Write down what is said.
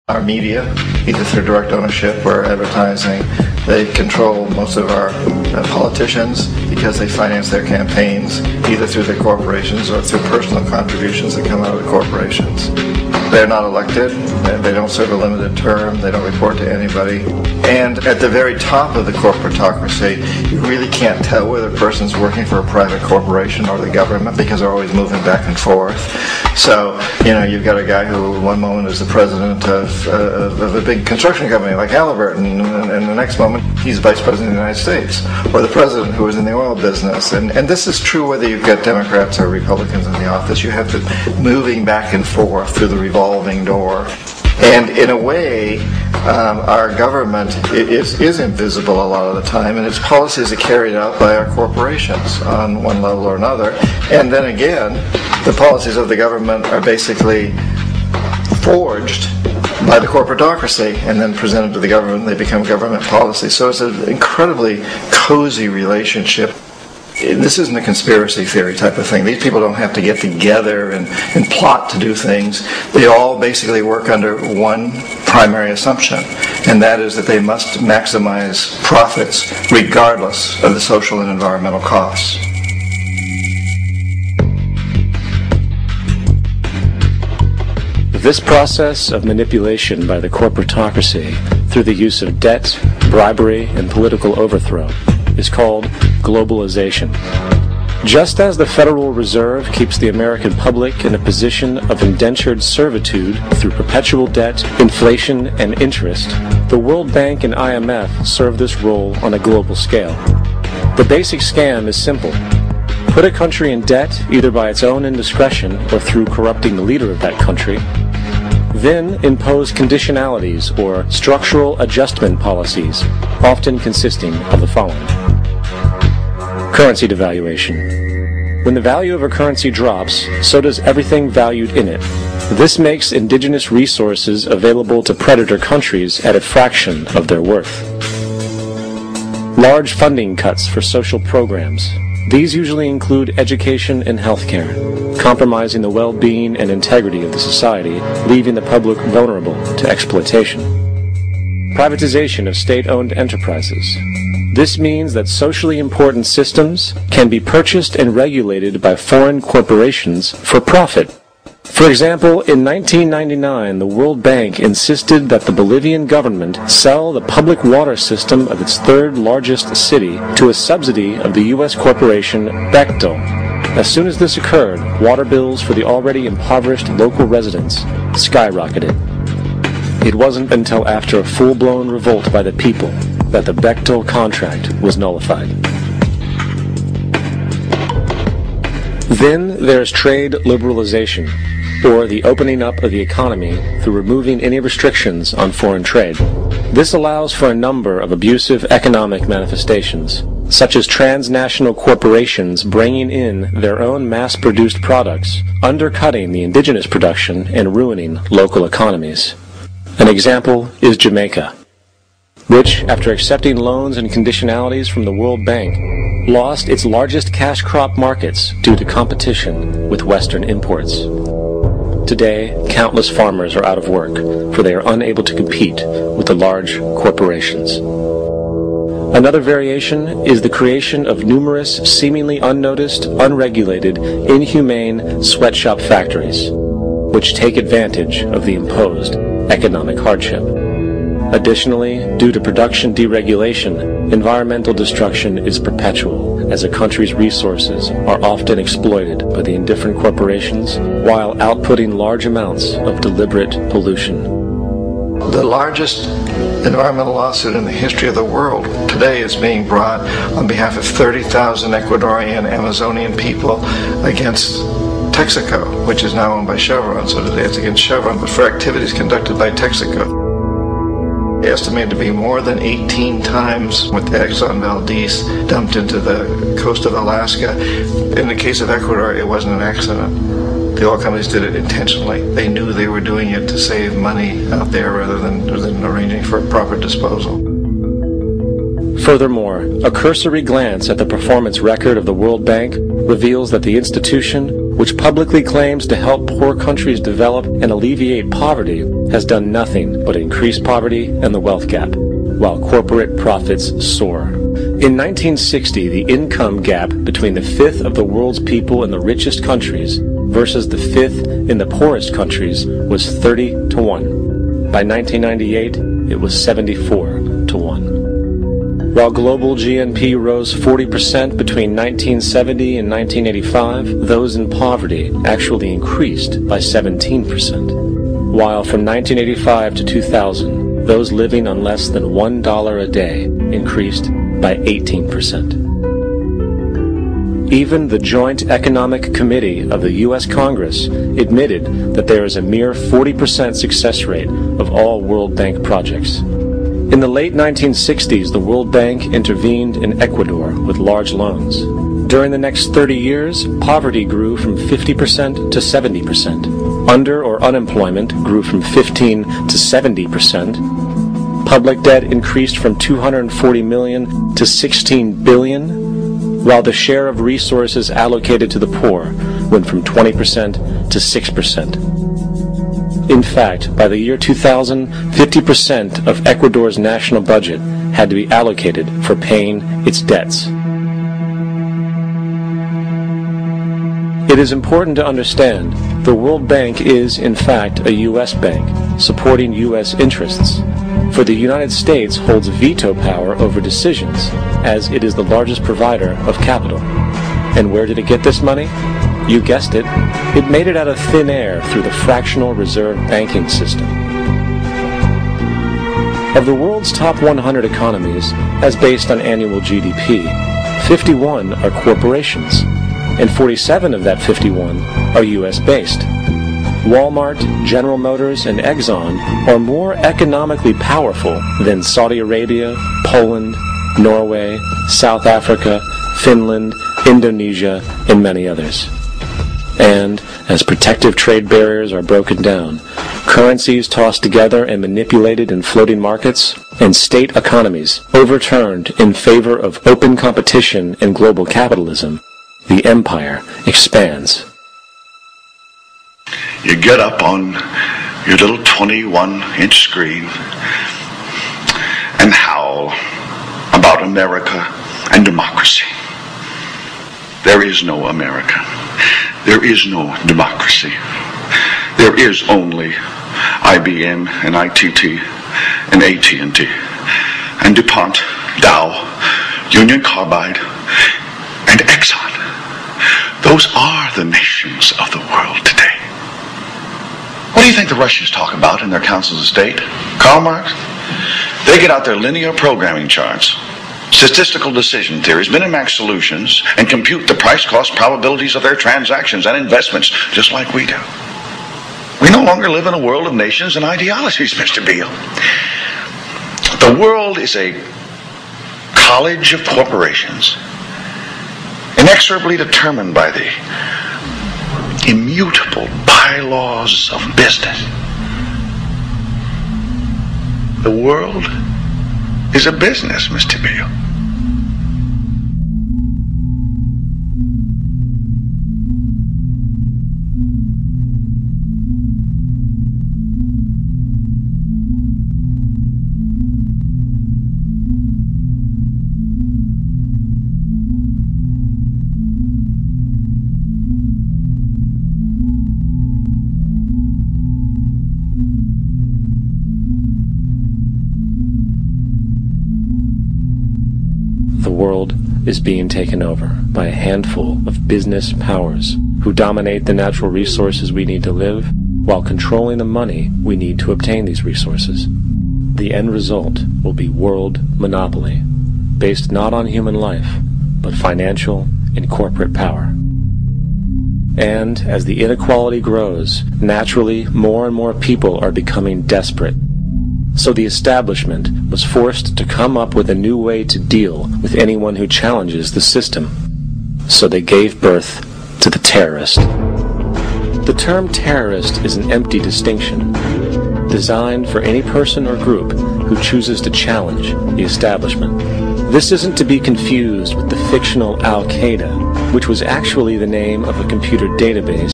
Our media, either through direct ownership or advertising, they control most of our politicians because they finance their campaigns either through their corporations or through personal contributions that come out of the corporations. They're not elected, they don't serve a limited term, they don't report to anybody. And at the very top of the corporatocracy, you really can't tell whether a person's working for a private corporation or the government because they're always moving back and forth. So, you've got a guy who one moment is the president of a big construction company like Halliburton, and the next moment he's vice president of the United States, or the president who is in the oil business. And this is true whether you've got Democrats or Republicans in the office. You have to moving back and forth through the revolving door. And in a way, our government is invisible a lot of the time, and its policies are carried out by our corporations on one level or another. And then again, the policies of the government are basically forged by the corporatocracy and then presented to the government. They become government policy. So it's an incredibly cozy relationship. This isn't a conspiracy theory type of thing. These people don't have to get together and plot to do things. They all basically work under one primary assumption, and that is that they must maximize profits regardless of the social and environmental costs. This process of manipulation by the corporatocracy through the use of debt, bribery, and political overthrow is called globalization. Just as the Federal Reserve keeps the American public in a position of indentured servitude through perpetual debt, inflation, and interest, the World Bank and IMF serve this role on a global scale. The basic scam is simple. Put a country in debt either by its own indiscretion or through corrupting the leader of that country. Then impose conditionalities or structural adjustment policies, often consisting of the following. Currency devaluation. When the value of a currency drops, so does everything valued in it. This makes indigenous resources available to predator countries at a fraction of their worth. Large funding cuts for social programs. These usually include education and healthcare, compromising the well-being and integrity of the society, leaving the public vulnerable to exploitation. Privatization of state-owned enterprises. This means that socially important systems can be purchased and regulated by foreign corporations for profit. For example, in 1999, the World Bank insisted that the Bolivian government sell the public water system of its third largest city to a subsidy of the U.S. corporation Bechtel. As soon as this occurred, water bills for the already impoverished local residents skyrocketed. It wasn't until after a full-blown revolt by the people that the Bechtel contract was nullified. Then there's trade liberalization, or the opening up of the economy through removing any restrictions on foreign trade. This allows for a number of abusive economic manifestations, such as transnational corporations bringing in their own mass-produced products, undercutting the indigenous production and ruining local economies. An example is Jamaica, which, after accepting loans and conditionalities from the World Bank, lost its largest cash crop markets due to competition with Western imports. Today, countless farmers are out of work, for they are unable to compete with the large corporations. Another variation is the creation of numerous, seemingly unnoticed, unregulated, inhumane sweatshop factories, which take advantage of the imposed economic hardship. Additionally, due to production deregulation, environmental destruction is perpetual, as a country's resources are often exploited by the indifferent corporations while outputting large amounts of deliberate pollution. The largest environmental lawsuit in the history of the world today is being brought on behalf of 30,000 Ecuadorian Amazonian people against Texaco, which is now owned by Chevron. So today it's against Chevron, but for activities conducted by Texaco. Estimated to be more than 18 times what Exxon Valdez dumped into the coast of Alaska. In the case of Ecuador, it wasn't an accident. The oil companies did it intentionally. They knew they were doing it to save money out there rather than arranging for proper disposal. Furthermore, a cursory glance at the performance record of the World Bank reveals that the institution which publicly claims to help poor countries develop and alleviate poverty, has done nothing but increase poverty and the wealth gap, while corporate profits soar. In 1960, the income gap between the fifth of the world's people in the richest countries versus the fifth in the poorest countries was 30 to 1. By 1998, it was 74 to 1. While global GNP rose 40% between 1970 and 1985, those in poverty actually increased by 17%. While from 1985 to 2000, those living on less than $1 a day increased by 18%. Even the Joint Economic Committee of the U.S. Congress admitted that there is a mere 40% success rate of all World Bank projects. In the late 1960s, the World Bank intervened in Ecuador with large loans. During the next 30 years, poverty grew from 50% to 70%. Under or unemployment grew from 15 to 70%. Public debt increased from 240 million to 16 billion, while the share of resources allocated to the poor went from 20% to 6%. In fact, by the year 2000, 50% of Ecuador's national budget had to be allocated for paying its debts. It is important to understand the World Bank is, in fact, a U.S. bank supporting U.S. interests. For the United States holds veto power over decisions, as it is the largest provider of capital. And where did it get this money? You guessed it. It made it out of thin air through the fractional reserve banking system. Of the world's top 100 economies, as based on annual GDP, 51 are corporations, and 47 of that 51 are U.S.-based. Walmart, General Motors, and Exxon are more economically powerful than Saudi Arabia, Poland, Norway, South Africa, Finland, Indonesia, and many others. And as protective trade barriers are broken down, currencies tossed together and manipulated in floating markets, and state economies overturned in favor of open competition and global capitalism, the empire expands. You get up on your little 21-inch screen and howl about America and democracy. There is no America. There is no democracy. There is only IBM and ITT and AT&T and DuPont, Dow, Union Carbide, and Exxon. Those are the nations of the world today. What do you think the Russians talk about in their councils of state? Karl Marx? They get out their linear programming charts, statistical decision theories, Minimax solutions, and compute the price-cost probabilities of their transactions and investments, just like we do. We no longer live in a world of nations and ideologies, Mr. Beale. The world is a college of corporations, inexorably determined by the immutable bylaws of business. The world is a business, Mr. Beale. The world is being taken over by a handful of business powers who dominate the natural resources we need to live while controlling the money we need to obtain these resources. The end result will be world monopoly, based not on human life, but financial and corporate power. And as the inequality grows, naturally more and more people are becoming desperate. So the establishment was forced to come up with a new way to deal with anyone who challenges the system. So they gave birth to the terrorist. The term terrorist is an empty distinction, designed for any person or group who chooses to challenge the establishment. This isn't to be confused with the fictional Al-Qaeda, which was actually the name of a computer database